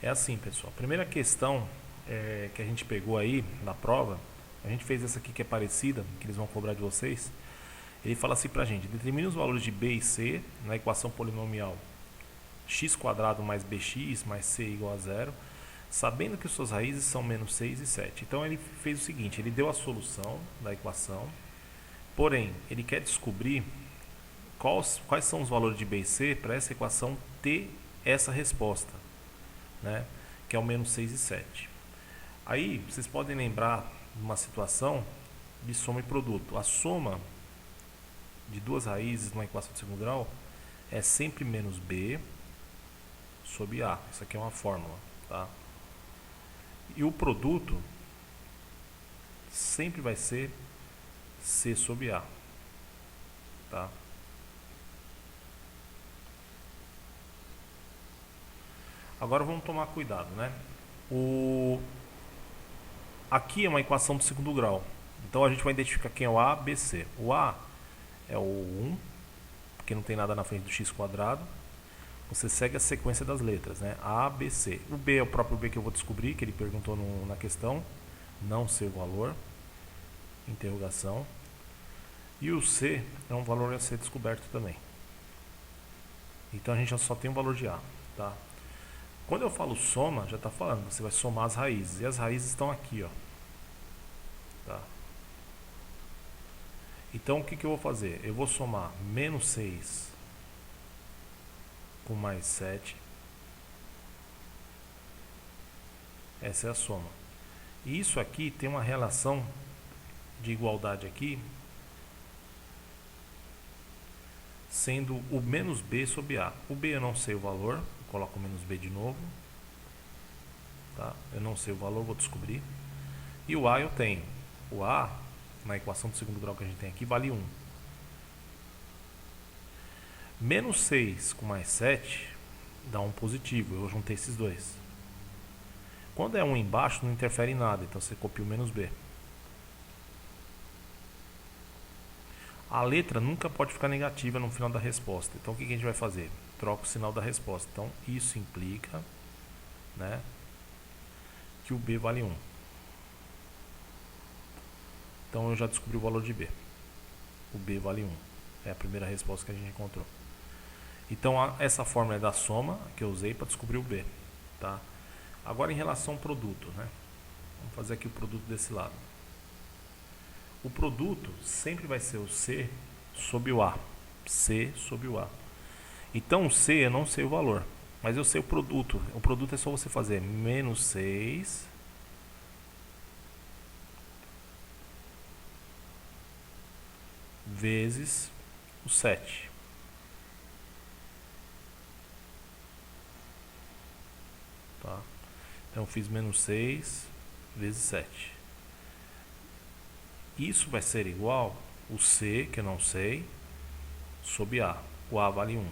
É assim, pessoal. A primeira questão que a gente pegou aí na prova, a gente fez essa aqui que é parecida, que eles vão cobrar de vocês. Ele fala assim pra gente: determine os valores de b e c na equação polinomial x² mais bx mais c igual a zero, sabendo que suas raízes são menos 6 e 7. Então ele fez o seguinte: ele deu a solução da equação, porém ele quer descobrir quais são os valores de b e c para essa equação ter essa resposta, né? Que é o menos 6 e 7. Aí vocês podem lembrar de uma situação de soma e produto. A soma de duas raízes numa equação de segundo grau é sempre menos b sobre a. Isso aqui é uma fórmula, tá? E o produto sempre vai ser c sobre a, tá? Agora vamos tomar cuidado, né? Aqui é uma equação do segundo grau. Então a gente vai identificar quem é o A, B, C. O A é o 1, porque não tem nada na frente do x². Você segue a sequência das letras, né? A, B, C. O B é o próprio B que eu vou descobrir, que ele perguntou na questão. Não sei o valor. Interrogação. E o C é um valor a ser descoberto também. Então a gente já só tem o valor de A, tá? Quando eu falo soma, já está falando, você vai somar as raízes. E as raízes estão aqui, ó. Tá? Então o que eu vou fazer? Eu vou somar menos 6 com mais 7. Essa é a soma. E isso aqui tem uma relação de igualdade aqui, sendo o menos b sobre a. O b eu não sei o valor, eu coloco o menos b de novo. Tá? Eu não sei o valor, vou descobrir. E o a eu tenho. O a, na equação do segundo grau que a gente tem aqui, vale 1. Menos 6 com mais 7 dá um positivo. Eu juntei esses dois. Quando é 1 embaixo, não interfere em nada. Então você copia o menos b. A letra nunca pode ficar negativa no final da resposta. Então o que a gente vai fazer? Troca o sinal da resposta. Então isso implica, né, que o b vale 1. Então eu já descobri o valor de b. O b vale 1. É a primeira resposta que a gente encontrou. Então essa fórmula é da soma que eu usei para descobrir o b. Tá? Agora em relação ao produto, né? Vamos fazer aqui o produto desse lado. O produto sempre vai ser o C sobre o A. C sobre o A. Então o C eu não sei o valor, mas eu sei o produto. O produto é só você fazer menos 6 vezes o 7. Tá? Então eu fiz menos 6 vezes 7. Isso vai ser igual o C, que eu não sei, sobre A. O A vale 1.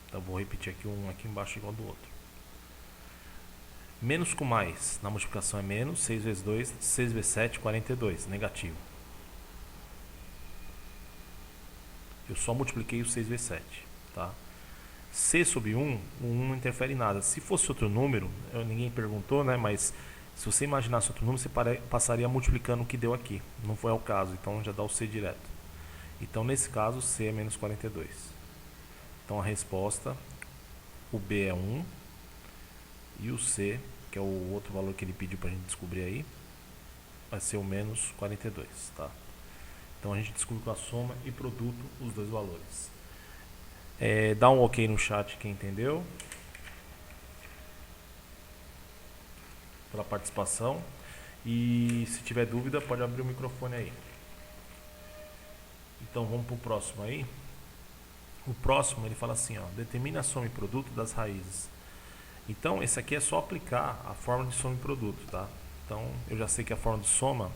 Então vou repetir aqui um aqui embaixo igual do outro. Menos com mais, na multiplicação é menos, 6 vezes 2, 6 vezes 7, 42, negativo. Eu só multipliquei o 6 vezes 7, tá? C sobre 1, o 1 não interfere em nada. Se fosse outro número, ninguém perguntou, né, mas se você imaginasse outro número, você passaria multiplicando o que deu aqui. Não foi o caso, então já dá o C direto. Então nesse caso, C é menos 42. Então a resposta, o B é 1 e o C, que é o outro valor que ele pediu para a gente descobrir aí, vai ser o menos 42, tá? Então a gente descobre com a soma e produto os dois valores. Dá um ok no chat quem entendeu. Pela participação. E se tiver dúvida, pode abrir o microfone aí. Então vamos para o próximo aí. O próximo ele fala assim, ó, determina a soma e produto das raízes. Então esse aqui é só aplicar a fórmula de soma e produto, tá? Então eu já sei que a fórmula de soma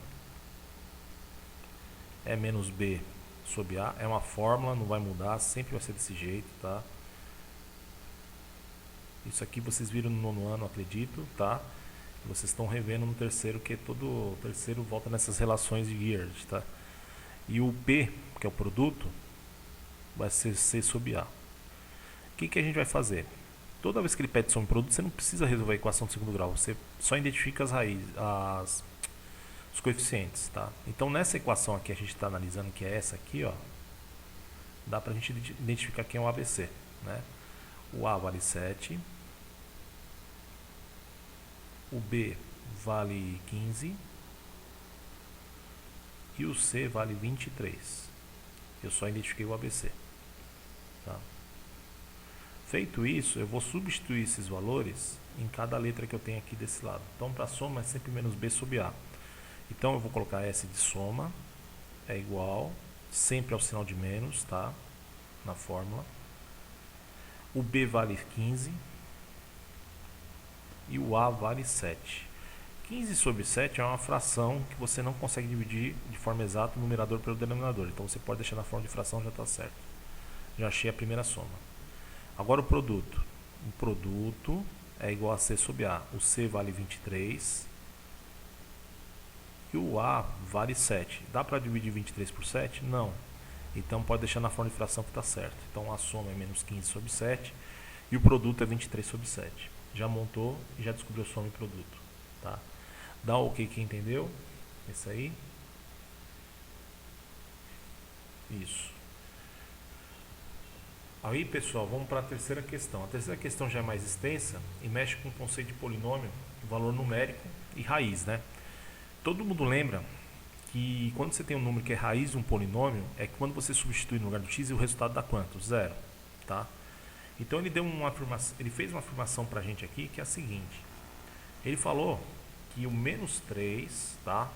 é menos b sobre a, é uma fórmula, não vai mudar, sempre vai ser desse jeito, tá? Isso aqui vocês viram no nono ano, acredito, tá? Vocês estão revendo no terceiro, que todo terceiro volta nessas relações de Geard, tá? E o P, que é o produto, vai ser C sobre A. O que a gente vai fazer? Toda vez que ele pede soma e produto, você não precisa resolver a equação de segundo grau, você só identifica as raízes, os coeficientes, tá? Então nessa equação aqui a gente está analisando, que é essa aqui, ó, dá para a gente identificar quem é o ABC, né? O A vale 7, o B vale 15 e o C vale 23. Eu só identifiquei o ABC, tá? Feito isso, eu vou substituir esses valores em cada letra que eu tenho aqui desse lado. Então para soma é sempre menos B sobre A. Então eu vou colocar S de soma é igual, sempre ao sinal de menos, tá? Na fórmula. O B vale 15 e o A vale 7. 15 sobre 7 é uma fração que você não consegue dividir de forma exata o numerador pelo denominador. Então você pode deixar na forma de fração, já está certo. Já achei a primeira soma. Agora o produto. O produto é igual a C sobre A. O C vale 23 e o A vale 7. Dá para dividir 23 por 7? Não. Então pode deixar na forma de fração que está certo. Então a soma é menos 15 sobre 7 e o produto é 23 sobre 7. Já montou e já descobriu soma e produto. Tá? Dá um ok quem entendeu. Isso aí. Isso. Aí pessoal, vamos para a terceira questão. A terceira questão já é mais extensa e mexe com o conceito de polinômio, valor numérico e raiz, né? Todo mundo lembra que quando você tem um número que é raiz de um polinômio, é que quando você substitui no lugar do x, o resultado dá quanto? Zero, tá? Então ele fez uma afirmação para a gente aqui que é a seguinte. Ele falou que o menos 3, tá?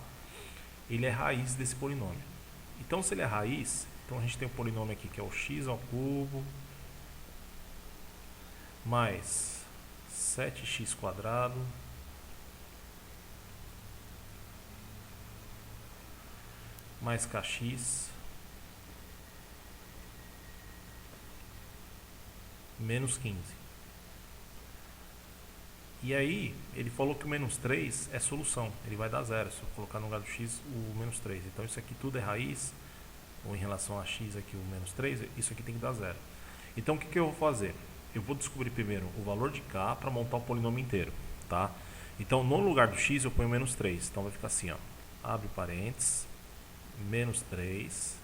Ele é raiz desse polinômio. Então se ele é raiz, então a gente tem um polinômio aqui que é o x ao cubo mais 7x quadrado mais kx menos 15. E aí, ele falou que o menos 3 é solução, ele vai dar zero, se eu colocar no lugar do x o menos 3. Então isso aqui tudo é raiz, ou em relação a x aqui o menos 3, isso aqui tem que dar zero. Então o que eu vou fazer? Eu vou descobrir primeiro o valor de k para montar o polinômio inteiro, tá? Então no lugar do x eu ponho menos 3, então vai ficar assim, ó, abre parênteses, menos 3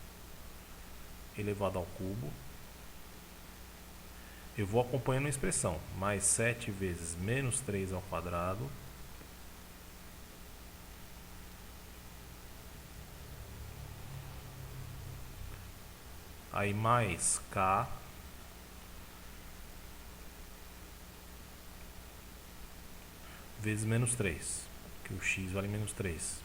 elevado ao cubo. Eu vou acompanhando a expressão, mais 7 vezes menos 3 ao quadrado, aí mais k vezes menos 3, que o x vale menos 3.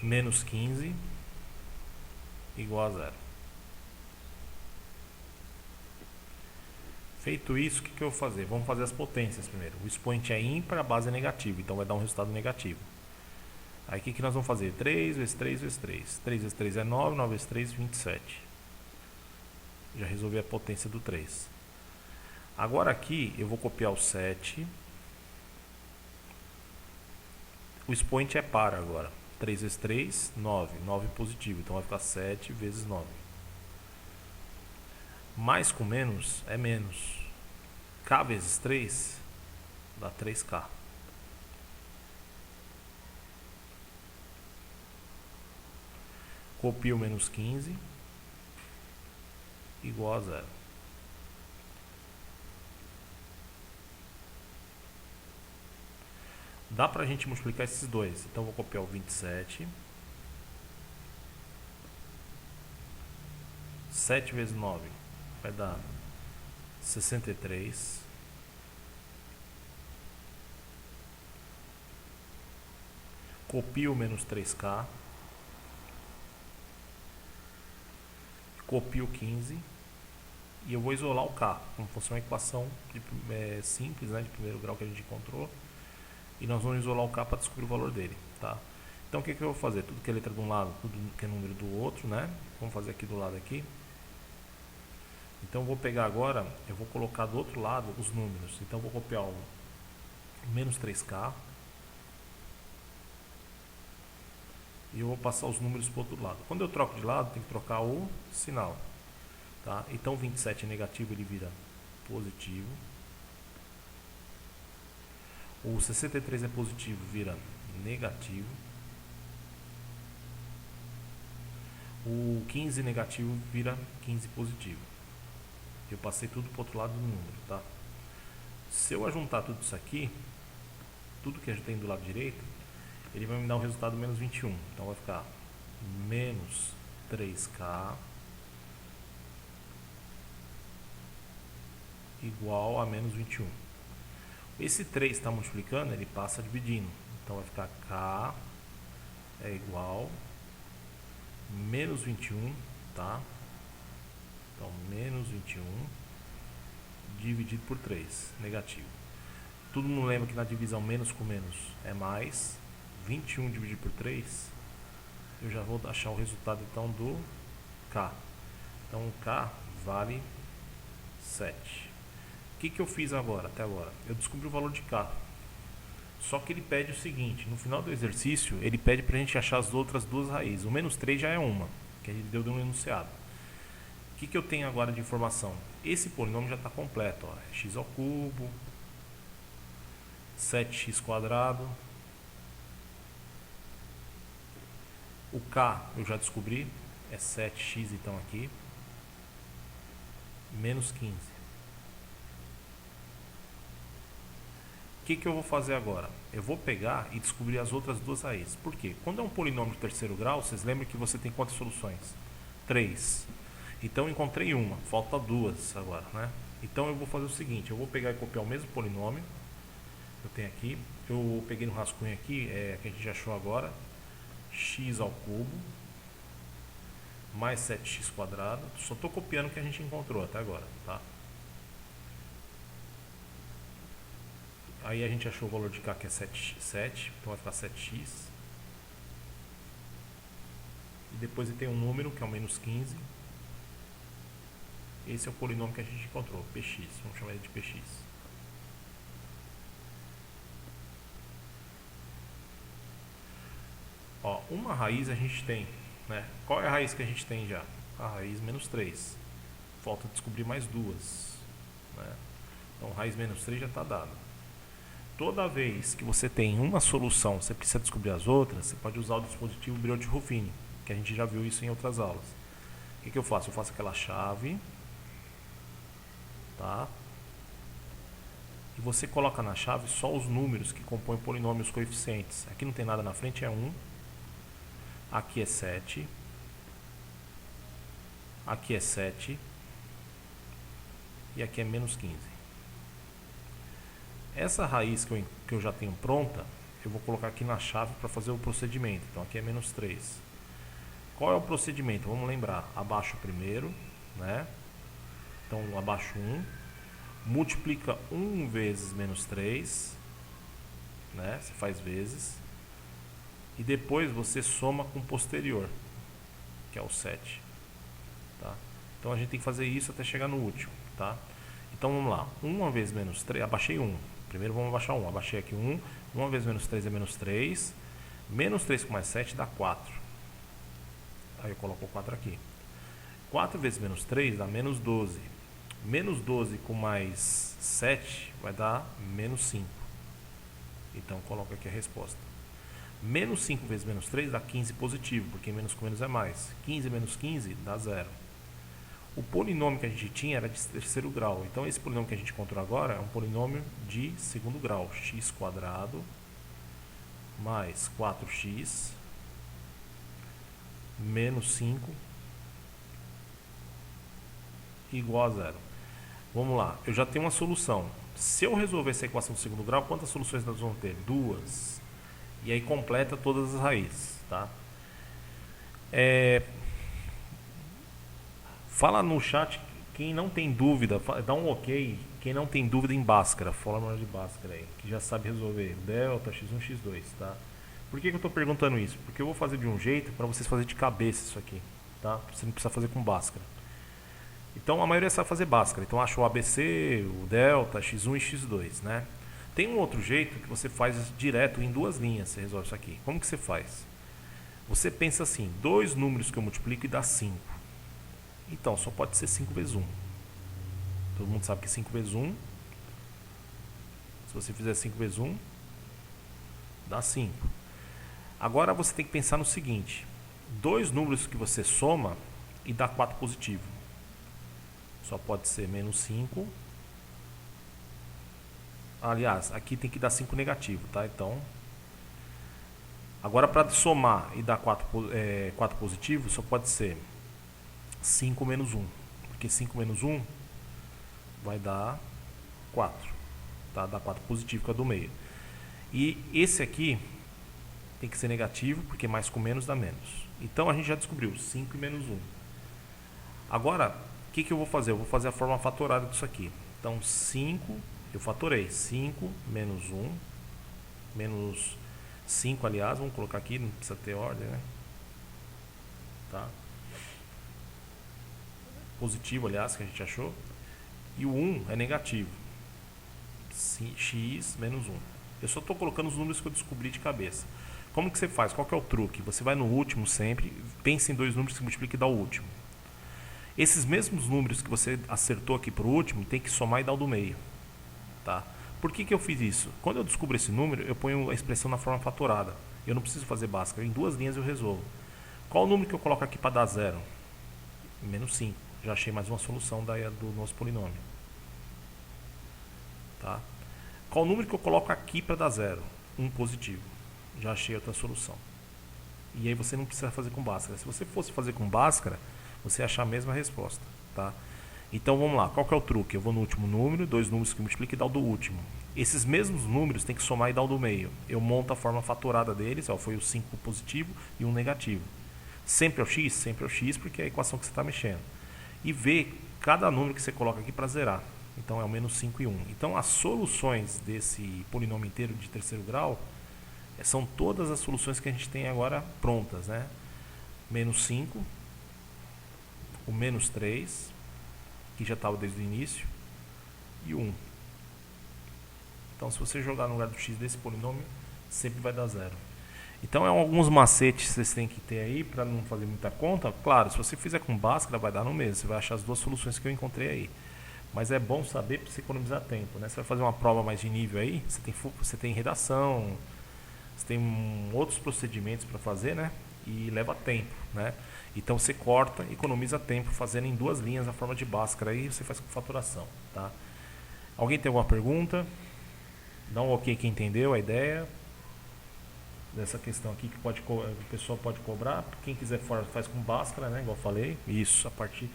Menos 15 igual a zero. Feito isso, o que eu vou fazer? Vamos fazer as potências primeiro. O expoente é ímpar, a base é negativa, então vai dar um resultado negativo. Aí o que nós vamos fazer? 3 vezes 3 vezes 3. 3 vezes 3 é 9, 9 vezes 3 27. Já resolvi a potência do 3. Agora aqui eu vou copiar o 7. O expoente é par agora. 3 vezes 3, 9. 9 positivo, então vai ficar 7 vezes 9. Mais com menos é menos. K vezes 3 dá 3K. Copio menos 15 igual a zero. Dá pra gente multiplicar esses dois. Então vou copiar o 27. 7 vezes 9 vai dar 63. Copio o menos 3K. Copio 15. E eu vou isolar o K, como fosse uma equação simples, né, de primeiro grau que a gente encontrou. E nós vamos isolar o K para descobrir o valor dele, tá? Então o que eu vou fazer? Tudo que é letra de um lado, tudo que é número do outro, né? Vamos fazer aqui do lado aqui. Então eu vou pegar agora, eu vou colocar do outro lado os números. Então eu vou copiar o menos 3K e eu vou passar os números para o outro lado. Quando eu troco de lado, tem que trocar o sinal. Tá? Então 27 é negativo, ele vira positivo. O 63 é positivo, vira negativo. O 15 negativo vira 15 positivo. Eu passei tudo para o outro lado do número, tá? Se eu ajuntar tudo isso aqui, tudo que a gente tem do lado direito, ele vai me dar um resultado menos 21. Então vai ficar menos 3K igual a menos 21. Esse 3 está multiplicando, ele passa dividindo. Então vai ficar K é igual menos 21, tá? Então menos 21 dividido por 3, negativo. Todo mundo lembra que na divisão menos com menos é mais. 21 dividido por 3, eu já vou achar o resultado então do K. Então o K vale 7. O que eu fiz agora, até agora? Eu descobri o valor de K. Só que ele pede o seguinte, no final do exercício, ele pede para a gente achar as outras duas raízes. O menos 3 já é uma, que a gente deu no enunciado. O que eu tenho agora de informação? Esse polinômio já está completo. Ó. É x ao cubo, 7x quadrado. O K eu já descobri, é 7x então aqui, menos 15. O que eu vou fazer agora? Eu vou pegar e descobrir as outras duas raízes. Por quê? Quando é um polinômio de terceiro grau, vocês lembram que você tem quantas soluções? 3. Então eu encontrei uma, falta duas agora, né? Então eu vou fazer o seguinte, eu vou pegar e copiar o mesmo polinômio que eu tenho aqui. Eu peguei no rascunho aqui, que a gente achou agora, x ao cubo mais 7x quadrado. Só estou copiando o que a gente encontrou até agora, tá? Aí a gente achou o valor de K que é 7, então vai ficar 7x. E depois ele tem um número que é o menos 15. Esse é o polinômio que a gente encontrou, px, vamos chamar ele de px. Ó, uma raiz a gente tem, né? Qual é a raiz que a gente tem já? A raiz menos 3. Falta descobrir mais duas, né? Então raiz menos 3 já está dado. Toda vez que você tem uma solução, você precisa descobrir as outras, você pode usar o dispositivo Briot-Ruffini, que a gente já viu isso em outras aulas. O que eu faço? Eu faço aquela chave, tá? E você coloca na chave só os números que compõem o polinômio, os coeficientes. Aqui não tem nada na frente, é 1. Aqui é 7. Aqui é 7. E aqui é menos 15. Essa raiz que eu já tenho pronta, eu vou colocar aqui na chave para fazer o procedimento. Então aqui é menos 3. Qual é o procedimento? Vamos lembrar. Abaixo o primeiro, né? Então abaixo 1. Multiplica 1 vezes menos 3, né? Você faz vezes. E depois você soma com o posterior, que é o 7. Tá? Então a gente tem que fazer isso até chegar no último. Tá? Então vamos lá. 1 vezes menos 3, abaixei 1. Primeiro vamos abaixar 1. Abaixei aqui 1. 1 vezes menos 3 é menos 3. Menos 3 com mais 7 dá 4. Aí eu coloco o 4 aqui. 4 vezes menos 3 dá menos 12. Menos 12 com mais 7 vai dar menos 5. Então coloco aqui a resposta. Menos 5 vezes menos 3 dá 15 positivo, porque menos com menos é mais. 15 menos 15 dá 0. O polinômio que a gente tinha era de terceiro grau. Então esse polinômio que a gente encontrou agora é um polinômio de segundo grau. X quadrado mais 4x menos 5 igual a 0. Vamos lá, eu já tenho uma solução. Se eu resolver essa equação do segundo grau, quantas soluções nós vamos ter? 2. E aí completa todas as raízes, tá? Fala no chat, quem não tem dúvida, dá um ok, quem não tem dúvida em Bhaskara, fórmula de Bhaskara aí, que já sabe resolver delta, x1, x2, tá? Por que eu estou perguntando isso? Porque eu vou fazer de um jeito para vocês fazerem de cabeça isso aqui, tá? Você não precisa fazer com Bhaskara. Então a maioria sabe fazer Bhaskara, então acha o ABC, o delta, x1 e x2, né? Tem um outro jeito que você faz direto em duas linhas, você resolve isso aqui. Como que você faz? Você pensa assim, dois números que eu multiplico e dá 5. Então, só pode ser 5 vezes 1. Todo mundo sabe que 5 vezes 1, se você fizer 5 vezes 1, dá 5. Agora você tem que pensar no seguinte, dois números que você soma e dá 4 positivo. Só pode ser menos 5. Aliás, aqui tem que dar 5 negativo, tá? Então, agora para somar e dar 4 positivo, só pode ser 5 menos 1. Porque 5 menos 1 vai dar 4. Tá? Dá 4 positivo, que é do meio. E esse aqui tem que ser negativo, porque mais com menos dá menos. Então a gente já descobriu 5 e menos 1. Agora, o que eu vou fazer? Eu vou fazer a forma fatorada disso aqui. Então 5, eu fatorei. 5 menos 1, menos 5, aliás, vamos colocar aqui, não precisa ter ordem, né? Tá? Positivo, aliás, que a gente achou. E o 1 é negativo. X menos 1. Eu só estou colocando os números que eu descobri de cabeça. Como que você faz? Qual que é o truque? Você vai no último sempre, pensa em dois números que multiplica e dá o último. Esses mesmos números que você acertou aqui para o último, tem que somar e dar o do meio. Tá? Por que eu fiz isso? Quando eu descubro esse número, eu ponho a expressão na forma fatorada. Eu não preciso fazer Bhaskara. Em duas linhas eu resolvo. Qual o número que eu coloco aqui para dar zero? Menos 5. Já achei mais uma solução do nosso polinômio. Tá? Qual o número que eu coloco aqui para dar zero? 1 positivo. Já achei outra solução. E aí você não precisa fazer com Bhaskara. Se você fosse fazer com Bhaskara, você ia achar a mesma resposta. Tá? Então vamos lá, qual que é o truque? Eu vou no último número, dois números que multiplicam e dá o do último. Esses mesmos números tem que somar e dar o do meio. Eu monto a forma fatorada deles, ó, foi o 5 positivo e um negativo. Sempre é o x? Sempre é o x, porque é a equação que você está mexendo. E vê cada número que você coloca aqui para zerar. Então é o menos 5 e 1. Então as soluções desse polinômio inteiro de terceiro grau são todas as soluções que a gente tem agora prontas, né? Menos 5, o menos 3, que já estava desde o início, e 1. Então se você jogar no lugar do x desse polinômio, sempre vai dar zero. Então alguns macetes que vocês têm que ter aí para não fazer muita conta. Claro, se você fizer com Bhaskara vai dar no mesmo, você vai achar as duas soluções que eu encontrei aí. Mas é bom saber para você economizar tempo, né? Você vai fazer uma prova mais de nível aí, você tem redação, você tem outros procedimentos para fazer, né? E leva tempo, né? Então você corta, economiza tempo fazendo em duas linhas a forma de Bhaskara aí você faz com faturação, tá? Alguém tem alguma pergunta? Dá um ok quem entendeu a ideia dessa questão aqui que o pessoal pode cobrar. Quem quiser faz com Bhaskara, né? Igual eu falei. Isso, a partir.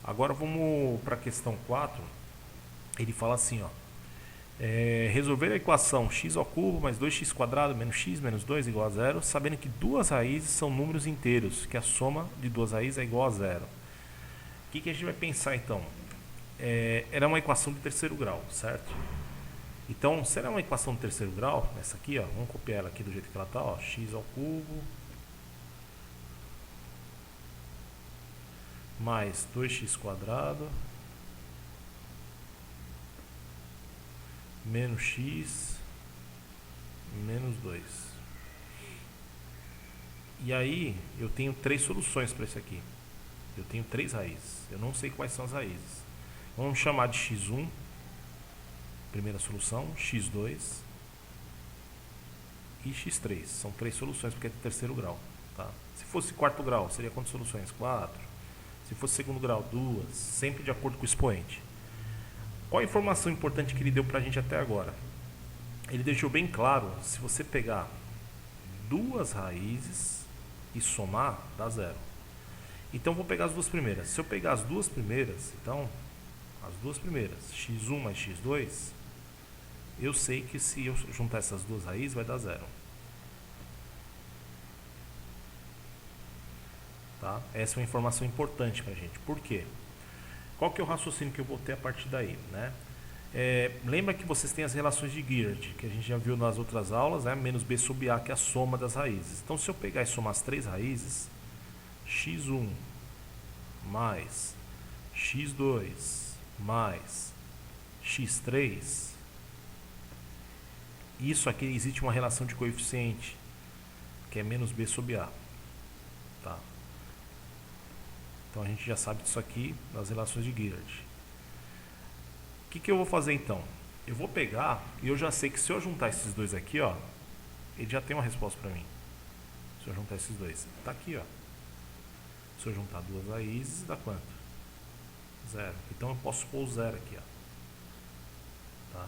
Agora vamos para a questão 4. Ele fala assim, ó. Resolver a equação x ao cubo mais 2x² menos x menos 2 igual a zero, sabendo que duas raízes são números inteiros, que a soma de duas raízes é igual a zero. O que a gente vai pensar então? Era uma equação de terceiro grau, certo? Então, se ela é uma equação de terceiro grau, essa aqui, ó, vamos copiar ela aqui do jeito que ela está, ó, x ao cubo mais 2x² menos x menos 2. E aí eu tenho três soluções para isso aqui. Eu tenho três raízes. Eu não sei quais são as raízes. Vamos chamar de x1, primeira solução, x2 e x3. São três soluções porque é de terceiro grau. Tá? Se fosse quarto grau, seria quantas soluções? 4. Se fosse segundo grau, 2. Sempre de acordo com o expoente. Qual a informação importante que ele deu para a gente até agora? Ele deixou bem claro, se você pegar duas raízes e somar, dá zero. Então vou pegar as duas primeiras. Se eu pegar as duas primeiras, então, as duas primeiras, x1 mais x2, eu sei que se eu juntar essas duas raízes vai dar zero. Tá? Essa é uma informação importante para a gente. Por quê? Qual que é o raciocínio que eu vou ter a partir daí, né? Lembra que vocês têm as relações de Girard, que a gente já viu nas outras aulas, né? Menos b sobre a, que é a soma das raízes. Então, se eu pegar e somar as três raízes, x1 mais x2 mais x3, isso aqui existe uma relação de coeficiente. que é menos b sobre a. Tá? Então a gente já sabe disso aqui das relações de Girard. O que eu vou fazer então? Eu vou pegar, e eu já sei que se eu juntar esses dois aqui, ó, ele já tem uma resposta para mim. Se eu juntar esses dois, tá aqui, ó. Se eu juntar duas raízes, dá quanto? Zero. Então eu posso pôr o zero aqui, ó. Tá?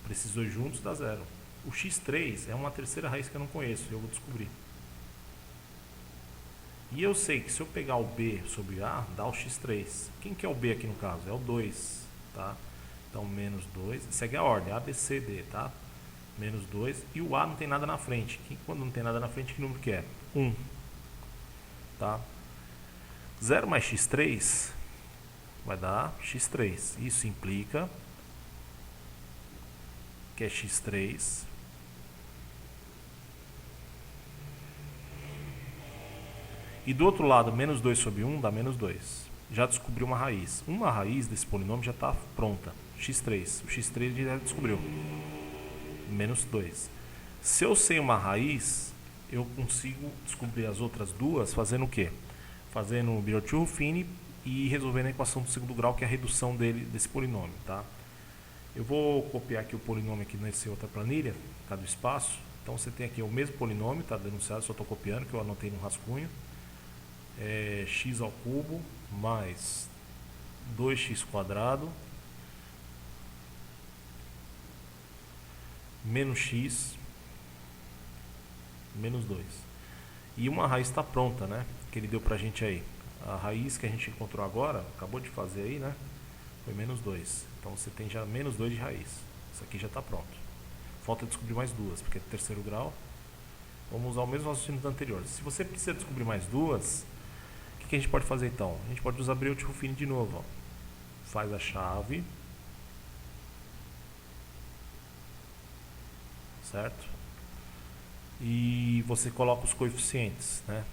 Para esses dois juntos dá zero. O x3 é uma terceira raiz que eu não conheço, eu vou descobrir. E eu sei que se eu pegar o b sobre a, dá o x3. Quem que é o b aqui no caso? É o 2, tá? Então menos 2, segue a ordem, a, b, c, d, tá? Menos 2, e o a não tem nada na frente. Quando não tem nada na frente, que número que é? 1. Tá? 0 mais x3 vai dar x3. Isso implica que é x3 e do outro lado, menos 2 sobre 1 dá menos 2. Já descobriu uma raiz. Uma raiz desse polinômio já está pronta. x3. O x3 já descobriu. Menos 2. Se eu sei uma raiz, eu consigo descobrir as outras duas fazendo o quê? Fazendo o Birotteau-Ruffini e resolvendo a equação do segundo grau, que é a redução desse polinômio. Tá? Eu vou copiar aqui o polinômio aqui nessa outra planilha, cada espaço. Então você tem aqui o mesmo polinômio, está denunciado, só estou copiando, que eu anotei no rascunho. É x ao cubo mais 2x quadrado menos x menos 2. E uma raiz está pronta, né? Que ele deu pra gente aí. A raiz que a gente encontrou agora, acabou de fazer aí, né? Foi menos 2. Então você tem já menos 2 de raiz. Isso aqui já está pronto. Falta descobrir mais duas, porque é terceiro grau. Vamos usar o mesmo raciocínio do anterior. Se você precisa descobrir mais duas, o que a gente pode fazer então? A gente pode usar Birotteau-Ruffini de novo. Ó. Faz a chave. Certo? E você coloca os coeficientes, né?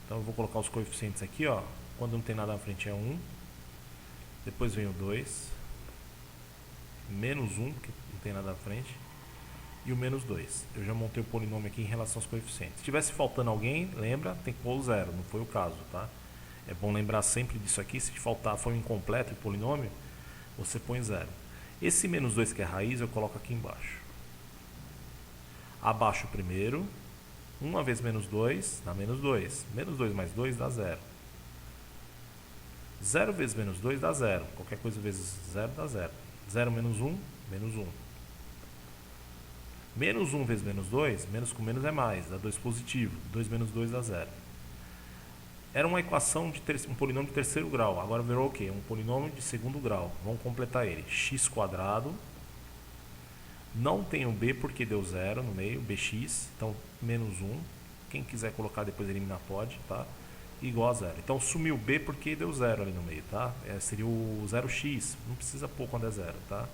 Então eu vou colocar os coeficientes aqui, ó. Quando não tem nada na frente é 1. Depois vem o 2. Menos 1, que não tem nada na frente. E o menos 2. Eu já montei o polinômio aqui em relação aos coeficientes. Se tivesse faltando alguém, lembra, tem que pôr o 0. Não foi o caso, tá? É bom lembrar sempre disso aqui. Se faltar, foi um incompleto o polinômio, você põe 0. Esse menos 2 que é raiz, eu coloco aqui embaixo. Abaixo o primeiro. 1 vezes menos 2 dá menos 2. Menos 2 mais 2 dá 0. 0 vezes menos 2 dá 0. Qualquer coisa vezes 0 dá 0. 0 menos 1, menos 1. Menos 1 vezes menos 2, menos com menos é mais, dá 2 positivo. 2 menos 2 dá 0. Era uma equação de um polinômio de terceiro grau. Agora virou o quê? Um polinômio de segundo grau. Vamos completar ele. X quadrado. Não tem o b porque deu 0 no meio, bx. Então, menos 1. Quem quiser colocar depois eliminar pode, tá? Igual a 0. Então, sumiu b porque deu 0 ali no meio, tá? Seria o 0x. Não precisa pôr quando é 0, tá?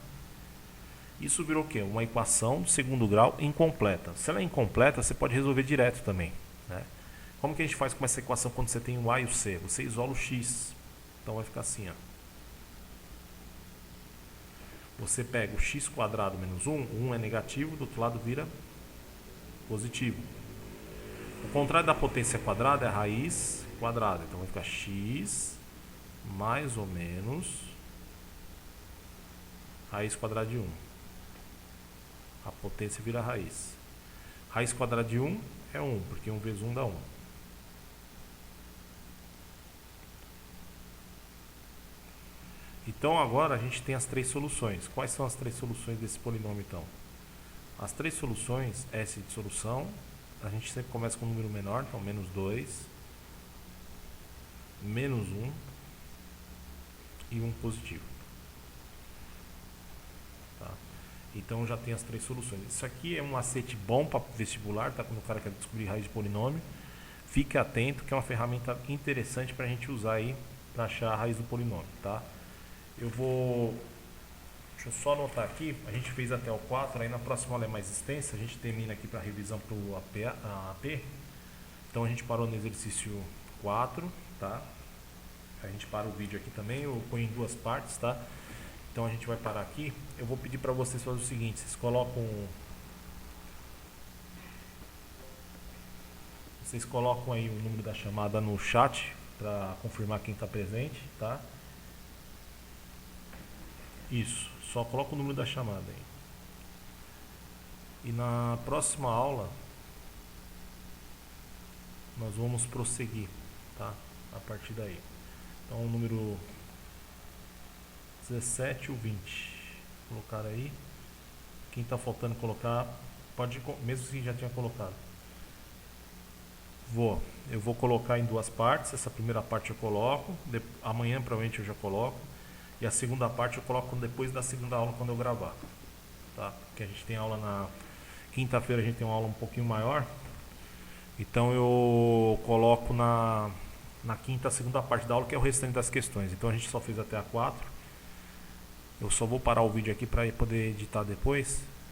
Isso virou o quê? Uma equação de segundo grau incompleta. Se ela é incompleta, você pode resolver direto também, né? Como que a gente faz com essa equação quando você tem o a e o c? Você isola o x. Então vai ficar assim, ó. Você pega o x quadrado menos 1, 1 é negativo, do outro lado vira positivo. O contrário da potência quadrada é a raiz quadrada. Então vai ficar x mais ou menos raiz quadrada de 1. A potência vira raiz. Raiz quadrada de 1 é 1, porque 1 vezes 1 dá 1. Então agora a gente tem as três soluções. Quais são as três soluções desse polinômio então? As três soluções, S de solução, a gente sempre começa com um número menor, então menos 2, menos 1 e 1 positivo. Tá? Então já tem as três soluções. Isso aqui é um macete bom para vestibular, tá? Quando o cara quer descobrir raiz de polinômio. Fique atento que é uma ferramenta interessante para a gente usar aí para achar a raiz do polinômio, tá? Deixa eu só anotar aqui, a gente fez até o 4, aí na próxima aula é mais extensa, a gente termina aqui para a revisão para o AP. Então a gente parou no exercício 4, tá? A gente para o vídeo aqui também, eu ponho em duas partes, tá? Então a gente vai parar aqui. Eu vou pedir para vocês fazer o seguinte, vocês colocam Vocês colocam aí o número da chamada no chat para confirmar quem está presente, tá? Isso, só coloca o número da chamada aí. E na próxima aula nós vamos prosseguir, tá? A partir daí. Então o número 17 ou 20. Colocar aí. Quem está faltando colocar, pode, mesmo se já tinha colocado. Eu vou colocar em duas partes. Essa primeira parte eu coloco, amanhã provavelmente eu já coloco, e a segunda parte eu coloco depois da segunda aula quando eu gravar, tá? Porque a gente tem aula na quinta-feira, a gente tem uma aula um pouquinho maior, então eu coloco na quinta, a segunda parte da aula, que é o restante das questões. Então a gente só fez até a 4. Eu só vou parar o vídeo aqui para poder editar depois.